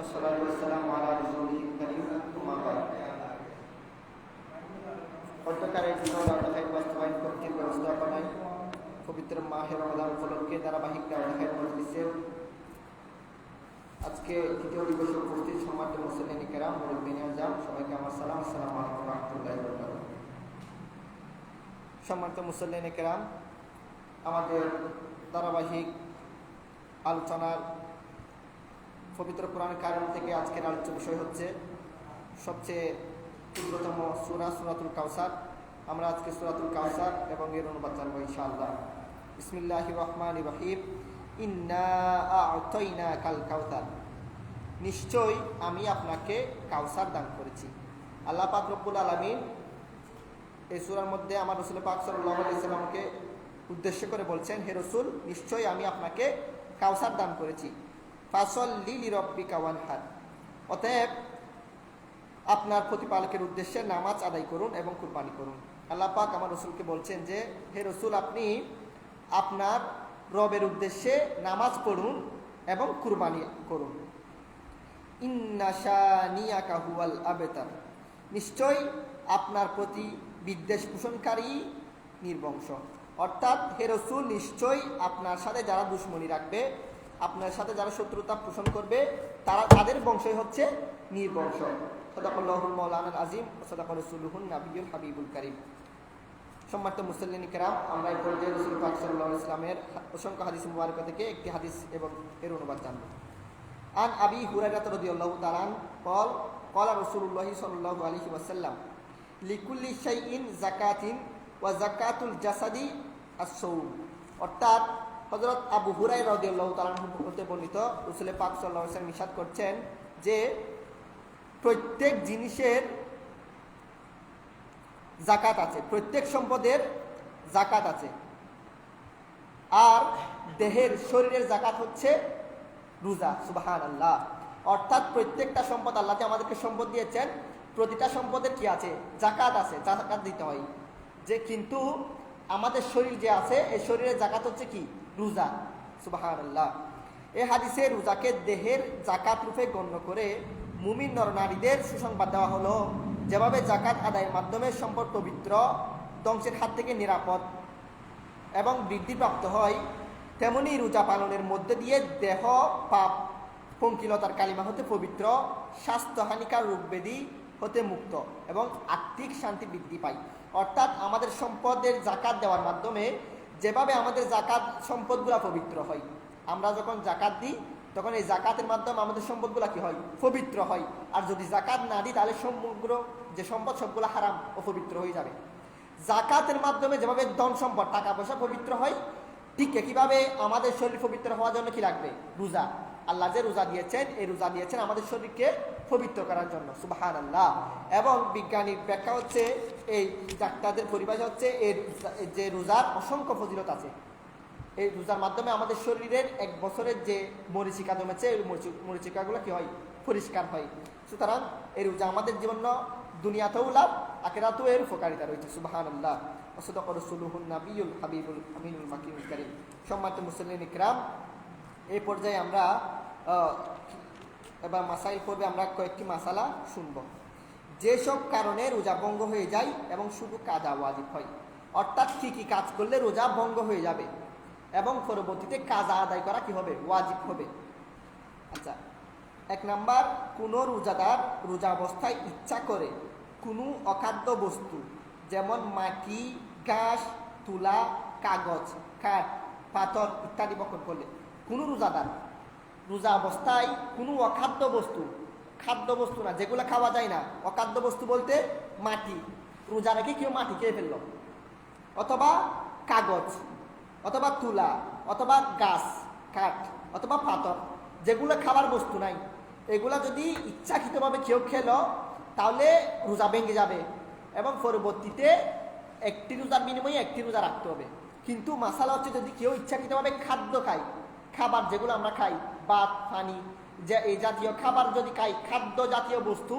والصلاة والسلام على رسوله الكريم أما بعد অধ্যকার এই ধারাবাহিক বাস্তবায়ন কর্তৃক ব্যবস্থাপনায় পবিত্র মাহে রমজান উপলক্ষে ধারাবাহিক মজলিসের আজকে তৃতীয় দিবসে উপস্থিত সম্মানিত মুসলিম কেরাম মুরব্বিন আজম সবাইকে আমার সালাম। আসসালামু আলাইকুম ওয়া রাহমাতুল্লাহি ওয়া বারাকাতুহু। সম্মানিত মুসলিম কেরাম, আমাদের ধারাবাহিক আলোচনার পবিত্র কোরআন কারিম থেকে আজকের আলোচ্য বিষয় হচ্ছে সবচেয়ে ক্ষুদ্রতম সূরা সূরাতুল কাউসার। আমরা আজকে সূরাতুল কাউসার এবং এর অনুবাদ জানবো ইনশাআল্লাহ। বিসমিল্লাহির রহমানির রহিম। ইন্না আ'তাইনাকাল কাউসার, নিশ্চয়ই আমি আপনাকে কাউসার দান করেছি। আল্লাহ পাক রব্বুল আলামিন এই সূরার মধ্যে আমার রাসূল পাক সাল্লাল্লাহু আলাইহি ওয়াসাল্লামকে উদ্দেশ্য করে বলছেন, হে রাসূল, নিশ্চয়ই আমি আপনাকে কাউসার দান করেছি। ফাসল্লি লিরাব্বিকা ওয়ানহার, অতএব আপনার প্রতিপালকের উদ্দেশ্যে নামাজ আদায় করুন এবং কুরবানি করুন। আল্লাহ পাক আমার রাসূলকে বলছেন যে, হে রাসূল, আপনি আপনার রবের উদ্দেশ্যে নামাজ পড়ুন এবং কুরবানি করুন। ইন্না শানিয়াকা হুয়াল আবতার, নিশ্চয়ই আপনার প্রতি বিদ্বেষ পোষণকারী নির্বংশ। অর্থাৎ হে রাসূল, নিশ্চয়ই আপনার সাথে যারা দুশমনী রাখবে, আপনার সাথে যারা শত্রুতা পোষণ করবে, তাদের বংশই হচ্ছে নির্বংশ। সাদাকাল্লাহুল মাওলানাল আযীম ওয়া সাদাকা রাসূলুহুন নাবিয়্যুল হাবিবুল কারীম। সম্মানিত মুসলিম কিরাম, আমরা এই পর্যায়ে রাসূল পাক সাল্লাল্লাহু আলাইহি ওয়াসাল্লামের অসংখ্য হাদিস মুবারক থেকে একটি হাদিস এবং এর অনুবাদ জানব। আন আবি হুরায়রা রাদিয়াল্লাহু তাআলা قال قال رسول الله صلى الله عليه وسلم লিকুল্লি শাইইন যাকাতিন ওয়া যাকাতুল জাসাদি আস-সাওম। অর্থাৎ হযরত আবু হুরায়রা রাদিয়াল্লাহু তাআলা হতে বর্ণিত, রাসূল পাক সাল্লাল্লাহু আলাইহি ওয়াসাল্লাম ইরশাদ করছেন যে প্রত্যেক জিনিসের যাকাত আছে, প্রত্যেক সম্পদের যাকাত আছে, আর দেহের শরীরের যাকাত হচ্ছে রোজা। সুবহানাল্লাহ। অর্থাৎ প্রত্যেকটা সম্পদ, আল্লাহ যে আমাদেরকে সম্পদ দিয়েছেন, প্রতিটা সম্পদের কি আছে? যাকাত আছে, যাকাত দিতে হয়। যে কিন্তু আমাদের শরীর যে আছে, এই শরীরের যাকাত হচ্ছে কি? রোজা। সুবহানাল্লাহ। এই হাদিসে রোজাকে দেহের যাকাত রূপে গণ্য করে মুমিন নরনারীদের সুসংবাদ দেওয়া হলো, যেভাবে যাকাত আদায়ের মাধ্যমে সম্পদ পবিত্র, ধ্বংসের হাত থেকে নিরাপদ এবং বৃদ্ধিপ্রাপ্ত হয়, তেমনি রোজা পালনের মধ্যে দিয়ে দেহ পাপ পঙ্কিলতার কালিমা হতে পবিত্র, স্বাস্থ্যহানিকার রোগব্যাধি হতে মুক্ত এবং আত্মিক শান্তি বৃদ্ধি পায়। অর্থাৎ আমাদের সম্পদের যাকাত দেওয়ার মাধ্যমে যেভাবে আমাদের যাকাত সম্পদগুলা পবিত্র হয়, আমরা যখন যাকাত দিই তখন এই যাকাতের মাধ্যমে আমাদের সম্পদগুলা কি হয়? পবিত্র হয়। আর যদি যাকাত না দিই তাহলে সমগ্র যে সম্পদ সবগুলো হারাম ও পবিত্র হয়ে যাবে। যাকাতের মাধ্যমে যেভাবে ধন সম্পদ, টাকা পয়সা পবিত্র হয়, ঠিক একইভাবে আমাদের শরীর পবিত্র হওয়ার জন্য কি লাগবে? রোজা। আল্লাহ যে রোজা দিয়েছেন, এই রোজা দিয়েছেন আমাদের শরীরকে পবিত্র করার জন্য। সুবহানাল্লাহ। এবং বিজ্ঞানিক ব্যাখ্যা হচ্ছে, এই ডাক্তারদের পরিভাষা হচ্ছে, এই যে রোজার অসংখ্য ফজিলত আছে। এই রোজার মাধ্যমে আমাদের শরীরের এক বছরের যে মরিচিকা জমেছে, এই মরিচিকাগুলো কি হয়? পরিষ্কার হয়। সুতরাং এই রোজা আমাদের জীবন দুনিয়াতেও লাভ, আখিরাতেও এর উপকারিতা রয়েছে। সুবহানাল্লাহ। ওয়া সাদাকা রাসূলুহুন নাবিয়্যুল হাবিবুল আমিনুল মাকিনুল কারীম। সম্মানিত মুসলিম ইকরাম, এই পর্যায়ে আমরা এবার মাসাইল পর্বে আমরা কয়েকটি মাসালা শুনব। যেসব কারণে রোজা ভঙ্গ হয়ে যায় এবং শুধু কাজা ওয়াজিব হয়, অর্থাৎ কি কি কাজ করলে রোজা ভঙ্গ হয়ে যাবে এবং পরবর্তীতে কাজা আদায় করা কি হবে? ওয়াজিব হবে। আচ্ছা, এক নাম্বার, কোনো রোজাদার রোজা অবস্থায় ইচ্ছা করে কোনো অখাদ্য বস্তু যেমন মাটি, ঘাস, তুলা, কাগজ, কাঠ, পাথর ইত্যাদি ভক্ষণ করলে, কোনো রোজাদার রোজা অবস্থায় কোনো অখাদ্য বস্তু, খাদ্য বস্তু না, যেগুলো খাওয়া যায় না, অখাদ্য বস্তু বলতে মাটি, রোজা রেখে কেউ মাটি খেয়ে ফেললো, অথবা কাগজ, অথবা তুলা, অথবা গাছ, কাঠ, অথবা পাথর, যেগুলো খাবার বস্তু নাই, এগুলা যদি ইচ্ছাকৃতভাবে কেউ খেলো তাহলে রোজা ভেঙে যাবে এবং পরবর্তীতে একটি রোজার বিনিময়ে একটি রোজা রাখতে হবে। কিন্তু মাসালা হচ্ছে, যদি কেউ ইচ্ছাকৃতভাবে খাদ্য খায়, খাবার যেগুলো আমরা খাই, ভাত, পানি, যে এই জাতীয় খাবার যদি খাই, খাদ্য জাতীয় বস্তু,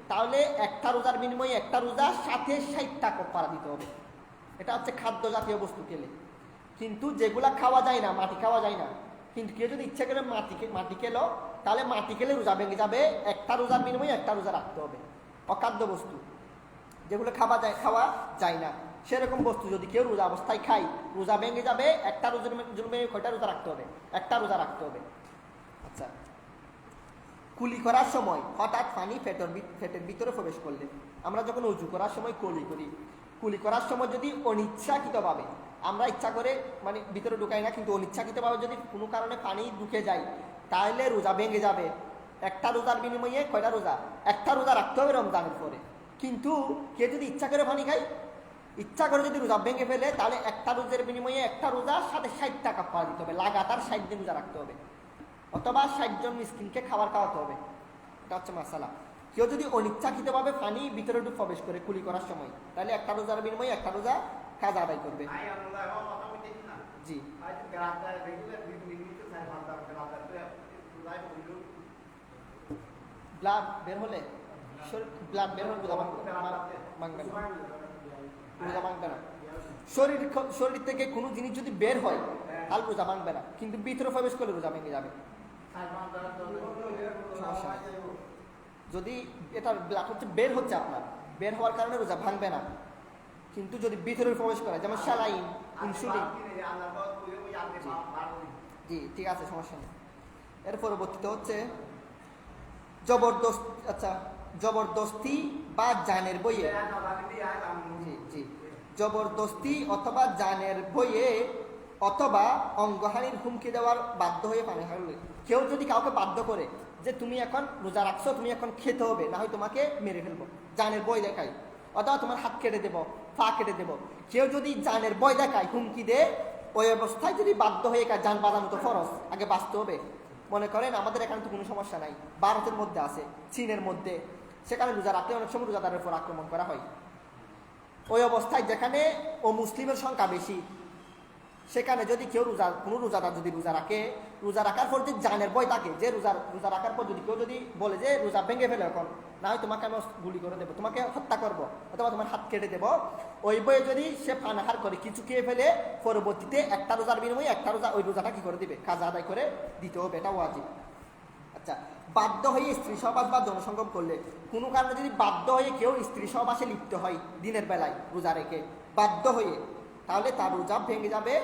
তাহলে একটা রোজার বিনিময়ে একটা রোজার সাথে 60টা কাফারা দিতে হবে। এটা হচ্ছে খাদ্য জাতীয় বস্তু খেলে। কিন্তু যেগুলা খাওয়া যায় না, মাটি খাওয়া যায় না, কিন্তু কেউ যদি ইচ্ছা করে মাটি খেলো, তাহলে মাটি খেলে রোজা ভেঙে যাবে, একটা রোজার বিনিময়ে একটা রোজা রাখতে হবে। অখাদ্য বস্তু যেগুলো খাওয়া যায় না, সেরকম বস্তু যদি কেউ রোজা অবস্থায় খায়, রোজা ভেঙে যাবে, একটা রোজার কয়টা রোজা রাখতে হবে? একটা রোজা রাখতে হবে। আচ্ছা, কুলি করার সময় হঠাৎ পানি পেটের ভিতরে প্রবেশ করলে, আমরা যখন উজু করার সময় কুলি করার সময় যদি অনিচ্ছাকৃতভাবে, আমরা ইচ্ছা করে মানে ভিতরে ঢুকাই না, কিন্তু অনিচ্ছাকৃতভাবে যদি কোনো কারণে পানি ঢুকে যায়, তাহলে রোজা ভেঙে যাবে। একটা রোজার বিনিময়ে কয়টা রোজা? একটা রোজা রাখতে হবে রমজানের পরে। কিন্তু কে যদি ইচ্ছা করে পানি খায়, ইচ্ছা করে যদি রোজা ভেঙে ফেলে, তাহলে একটা রোজার বিনিময়ে একটা রোজার সাথে 60 টাকা পাওয়া দিতে হবে, লাগাতার 60 দিন রোজা রাখতে হবে, অথবা 60 জন মিসকিনকে খাবার খাওয়াতে হবে। এটা হচ্ছে মাসালা। কেউ যদি অনিচ্ছাকৃতভাবে পানি ভিতরে প্রবেশ করে কুলি করার সময়, তাহলে একটা রোজার বিনিময়ে একটা রোজা কাজ আদায় করবে। জি, ব্লাড বের হলে রোজা ভাঙবে না। শরীর থেকে কোনো জিনিস যদি বের হয় তাহলে রোজা ভাঙবে না, কিন্তু ভিতরে প্রবেশ করলে রোজা ভেঙে যাবে। যদি এটা ব্লাড হচ্ছে বের হচ্ছে, আপনার বের হওয়ার কারণে রোজা ভাঙবে না, কিন্তু যদি ভিতরে প্রবেশ করে, যেমন স্যালাইন, ইনসুলিন। জি, ঠিক আছে, সমস্যা নেই। এর পরবর্তীতে হচ্ছে জবরদস্তি বা জানের বইয়ে, জি, জবরদস্তি অথবা জানের বইয়ে অথবা অঙ্গহানির হুমকি দেওয়ার বাধ্য হয়ে পানি খাওয়ালে। কেউ যদি কাউকে বাধ্য করে যে তুমি এখন রোজা রাখছো, তুমি এখন খেতে হবে, না হয় তোমাকে মেরে ফেলবো, জানের বই দেখাই, অথবা তোমার হাত কেটে দেবো, পা কেটে দেবো, কেউ যদি জানের বই দেখায়, হুমকি দেয়, ওই অবস্থায় যদি বাধ্য হয়ে যান বাঁধানো তো ফরজ, আগে বাঁচতে হবে। মনে করেন আমাদের এখানে তো কোনো সমস্যা নাই, ভারতের মধ্যে আছে, চীনের মধ্যে, সেখানে রোজা রাখলে অনেক সময় রোজাদারের উপর আক্রমণ করা হয়। ওই অবস্থায় যেখানে মুসলিমের সংখ্যা বেশি, সেখানে যদি কেউ কোনো রোজাদার যদি রোজা রাখার পর যদি জানের ভয় থাকে, যে রোজা রাখার পর যদি কেউ যদি বলে যে রোজা ভেঙে ফেলে এখন, না হয় তোমাকে আমি গুলি করে দেবো, তোমাকে হত্যা করবো, অথবা তোমার হাত কেটে দেবো, ওই বয়ে যদি সে পানাহার করে কিছু খেয়ে ফেলে, পরবর্তীতে একটা রোজার বিনিময়ে একটা রোজা, ওই রোজাটা কি করে দিবে? কাজা আদায় করে দিতে হবে, এটা ওয়াজিব। আচ্ছা, বাধ্য হয়ে স্ত্রী সহবাস বা যৌনসঙ্গম করলে, কোনো কারণে যদি বাধ্য হয়ে কেউ স্ত্রী সহবাসে লিপ্ত হয় দিনের বেলায় রোজা রেখে বাধ্য হয়ে, তাহলে তার রোজা ভেঙে যাবে।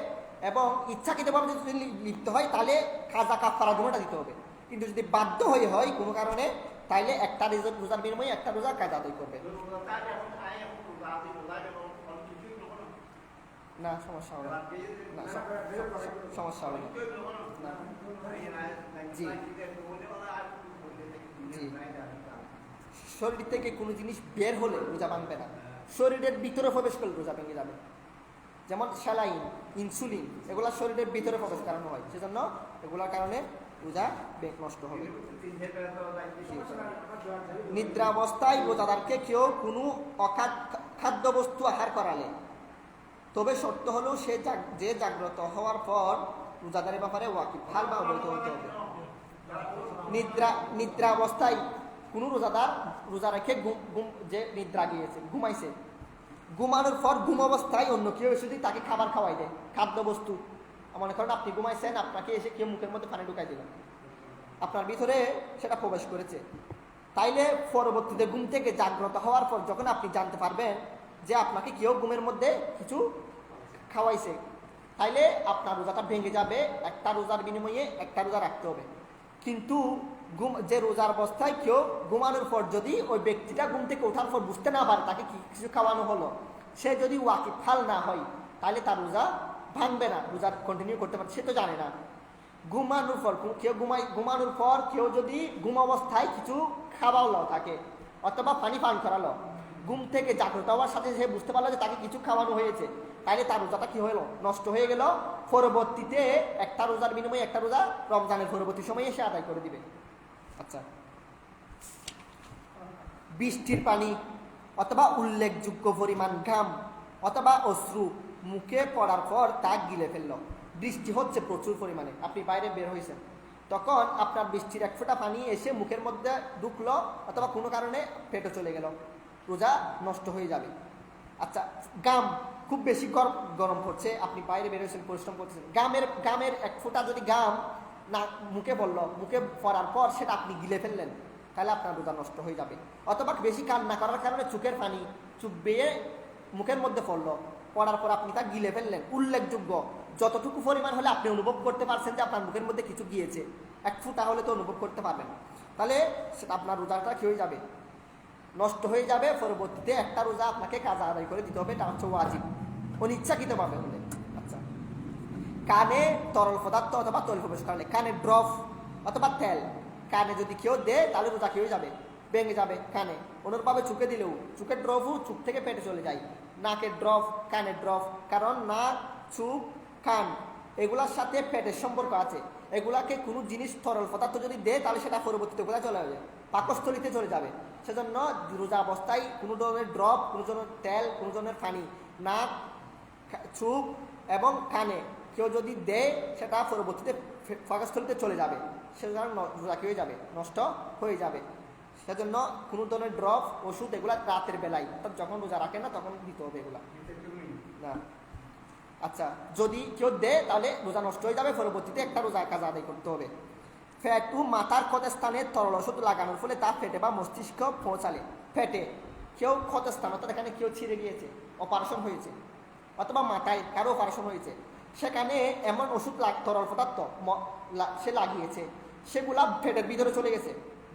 এবং ইচ্ছাকৃতভাবে যদি লিপ্ত হয়, তাহলে কাজা কাফারা দুটোটা দিতে হবে। কিন্তু যদি বাধ্য হয়ে হয় কোনো কারণে, তাহলে একটা রোজার বিনিময়ে একটা রোজা কাজা আদায় করবে। না, সমস্যা হবে না, সমস্যা হবে না। জি, জি, শরীর থেকে কোনো জিনিস বের হলে রোজা ভাঙবে না, শরীরের ভিতরে প্রবেশ করলে রোজা ভেঙে যাবে। যেমন স্যালাইন, ইনসুলিন, এগুলা শরীরের ভিতরে প্রবেশ করানো হয়, সেজন্য এগুলোর কারণে রোজা নষ্ট হবে। নিদ্রা অবস্থায় রোজাদারকে কেউ কোনো খাদ্য বস্তু আহার করালে, তবে শর্ত হলো সে যে জাগ্রত হওয়ার পর রোজাদারের ব্যাপারে ওয়াকিফ হাল বা অবহিত হতে হবে। নিদ্রা অবস্থায় কোনো রোজাদার রোজা রেখে যে নিদ্রা গিয়েছে, ঘুমাইছে, ঘুমানোর পর ঘুম অবস্থায় অন্য কেউ এসে তাকে খাবার খাওয়াই দেয়, খাদ্য বস্তু, মনে করেন আপনি ঘুমাইছেন, আপনাকে এসে কেউ মুখের মধ্যে পানি ঢুকাই দিল, আপনার ভিতরে সেটা প্রবেশ করেছে, তাইলে পরবর্তীতে ঘুম থেকে জাগ্রত হওয়ার পর যখন আপনি জানতে পারবেন যে আপনাকে কেউ ঘুমের মধ্যে কিছু খাওয়াইছে, তাইলে আপনার রোজাটা ভেঙে যাবে, একটা রোজার বিনিময়ে একটা রোজা রাখতে হবে। কিন্তু যে রোজার অবস্থায় কেউ ঘুমানোর পর যদি ওই ব্যক্তিটা ঘুম থেকে ওঠার পর বুঝতে না পারে তাকে কিছু খাওয়ানো হলো, সে যদি ওয়াকিফ হাল না হয়, তাহলে তার রোজা ভাঙবে না, রোজা কন্টিনিউ করতে পারে, সে তো জানে না। ঘুমানোর পর কেউ যদি ঘুম অবস্থায় কিছু খাওয়ালো তাকে, অথবা পানি পান করালো, ঘুম থেকে জাগ্রত হওয়ার সাথে সে বুঝতে পারলো যে তাকে কিছু খাওয়ানো হয়েছে, তাহলে তার রোজাটা কি হলো? নষ্ট হয়ে গেল। পরবর্তীতে একটা রোজার বিনিময়ে একটা রোজা রমজানের পরবর্তী সময়ে সে আদায় করে দিবে। আচ্ছা, বৃষ্টির পানি অথবা উল্লেখযোগ্য পরিমাণ ঘাম অথবা অশ্রু মুখে পড়ার পর তা গিলে ফেললো। বৃষ্টি হচ্ছে প্রচুর পরিমাণে, আপনি বাইরে বের হয়েছেন, তখন আপনার বৃষ্টির এক ফোঁটা পানি এসে মুখের মধ্যে ঢুকলো, অথবা কোনো কারণে পেটে চলে গেল, রোজা নষ্ট হয়ে যাবে। আচ্ছা, খুব বেশি গরম পড়ছে, আপনি বাইরে বেরোয়েছেন, পরিশ্রম করতেছেন, গামের এক ফোঁটা যদি গাম না মুখে পড়লো, মুখে পড়ার পর সেটা আপনি গিলে ফেললেন, তাহলে আপনার রোজা নষ্ট হয়ে যাবে। অথবা বেশি কান্না করার কারণে চোখের পানি চুপ বেয়ে মুখের মধ্যে পড়ার পর আপনি তা গিলে ফেললেন, উল্লেখযোগ্য যতটুকু পরিমাণ হলে আপনি অনুভব করতে পারছেন যে আপনার মুখের মধ্যে কিছু গিয়েছে, এক ফুটা হলে তো অনুভব করতে পারবেন, তাহলে সেটা আপনার রোজাটা কি হয়ে যাবে, নষ্ট হয়ে যাবে। পরবর্তীতে একটা রোজা আপনাকে কাজা আদায় করে দিতে হবে, এটা হচ্ছে ওয়াজিব, অনিচ্ছাকৃতভাবে হলে। আচ্ছা, কানে তরল পদার্থ অথবা তৈল প্রবেশ করালে, কানে ড্রপ অথবা তেল কানে যদি কেউ দেয় তাহলে রোজা কি হয়ে যাবে, ভেঙে যাবে। কানে অনুরূপভাবে চুকে দিলেও, চুকের ড্রপও চুক থেকে পেটে চলে যায়, নাকের ড্রপ, কানের ড্রপ, কারণ নাক, চুক, কান এগুলার সাথে পেটের সম্পর্ক আছে, এগুলাকে কোনো জিনিস তরল পদার্থ যদি দেয় তাহলে সেটা পরবর্তীতে কোথায় চলে যাবে, পাকস্থলিতে চলে যাবে। সেজন্য রোজা অবস্থায় কোনো ধরনের ড্রপ, কোনো ধরনের তেল, কোনো ধরনের পানি নাক, চুক এবং কানে কেউ যদি দেয় সেটা পরবর্তীতে পাকস্থলিতে চলে যাবে, সেজন্য রোজা কি হয়ে যাবে, নষ্ট হয়ে যাবে। সেজন্য কোনো ধরনের ড্রপ, ওষুধ এগুলা রাতের বেলায়, অর্থাৎ যখন রোজা রাখে না তখন দিতে হবে এগুলা না। আচ্ছা, যদি কেউ দেয় তাহলে রোজা নষ্ট হয়ে যাবে, পরবর্তীতে একটা রোজা কাজা আদায় করতে হবে। ফ্যাটু মাথার ক্ষতস্থানে তরল ওষুধ লাগানোর ফলে তা ফেটে বা মস্তিষ্ক পৌঁছালে, ফেটে কেউ ক্ষতস্থান অর্থাৎ এখানে কেউ ছিঁড়ে গিয়েছে, অপারেশন হয়েছে, অথবা মাথায় কারো অপারেশন হয়েছে, সেখানে এমন ওষুধ তরল পদার্থ সে লাগিয়েছে, সেগুলা ফেটের ভিতরে চলে গেছে,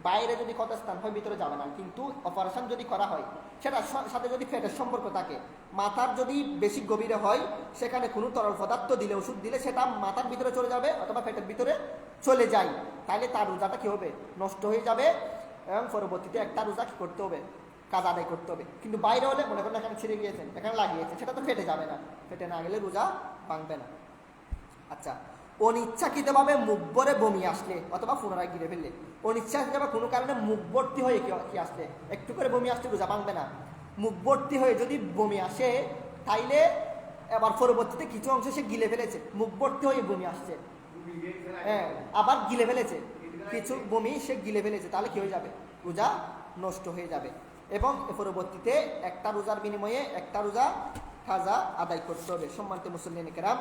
বাইরে যদি ক্ষতস্থান হয় ভিতরে যাবে না, কিন্তু অপারেশন যদি করা হয় সেটার সাথে যদি ফেটের সম্পর্ক থাকে, মাথার যদি বেশি গভীরে হয় সেখানে কোনো তরল পদার্থ দিলে, ওষুধ দিলে সেটা মাথার ভিতরে চলে যাবে অথবা ফেটের ভিতরে চলে যায়, তাহলে তার রোজাটা কি হবে, নষ্ট হয়ে যাবে, এবং পরবর্তীতে একটা রোজা কি করতে হবে, কাজ আদায় করতে হবে। কিন্তু বাইরে হলে মনে করেন এখানে ছিঁড়ে গিয়েছেন, এখানে লাগিয়েছেন, সেটা তো ফেটে যাবে না, ফেটে না গেলে রোজা ভাঙবে না। আচ্ছা, অনিচ্ছাকৃতভাবে মুখ ভরে বমি আসলে অথবা পুনরায় গিরে ফেললে, অনিচ্ছাকৃতভাবে কোনো কারণে মুখ ভর্তি হয়ে কি আসলে, একটু করে বমি আসলে রোজা ভাঙবে না। মুখ ভর্তি হয়ে যদি বমি আসে তাইলে এবার পরবর্তীতে কিছু অংশ সে গিলে ফেলেছে, মুখ ভর্তি হয়ে বমি আসছে, হ্যাঁ আবার গিলে ফেলেছে, কিছু বমি সে গিলে ফেলেছে, তাহলে কি হয়ে যাবে, রোজা নষ্ট হয়ে যাবে। এবং পরবর্তীতে একটা রোজার বিনিময়ে একটা রোজা কাজা আদায় করতে হবে। সম্মানিত মুসলিম কেরাম,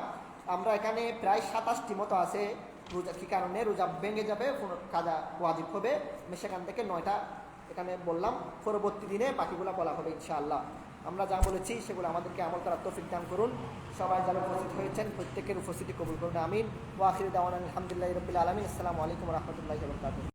আমরা এখানে প্রায় 27টি মতো আছে রোজা কি কারণে রোজা ভেঙে যাবে, কাজা ওয়াজিব হবে, আমি সেখান থেকে 9টা এখানে বললাম, পরবর্তী দিনে বাকিগুলো বলা হবে ইনশাআল্লাহ। আমরা যা বলেছি সেগুলো আমাদেরকে আমল করার তৌফিক দান করুন। সবাই যারা উপস্থিত হয়েছেন প্রত্যেকের উপস্থিতি কবুল করুন, আমিন। ওয়া আখিরু দাওয়ানা আলহামদুলিল্লাহি রাব্বিল আলামিন। আসসালামু আলাইকুম ওয়া রাহমাতুল্লাহি ওয়া বারাকাতুহু।